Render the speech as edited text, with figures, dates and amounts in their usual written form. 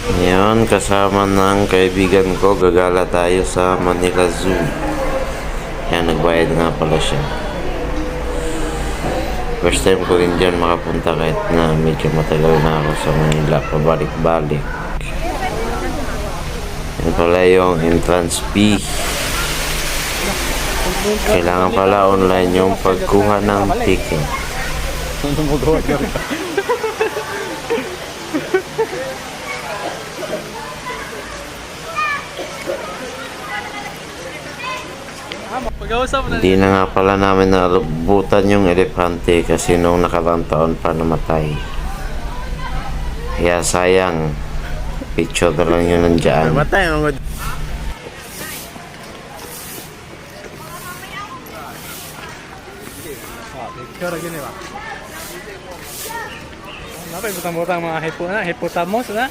Ngayon, kasama ng kaibigan ko, gagala tayo sa Manila Zoo. Yan, nagbayad nga pala siya. First time ko rin dyan makapunta kahit na medyo matagal na ako sa Manila, pabalik-balik. Yan pala yung entrance fee. Kailangan pala online yung pagkuha ng ticket. Hindi na nga pala namin nalubutan yung elepante kasi nung nakarang taon pa namatay. Kaya sayang, picture na lang yun nandiyan. Matay mga picture gini ba? Napay butang-butang mga hipotamos na.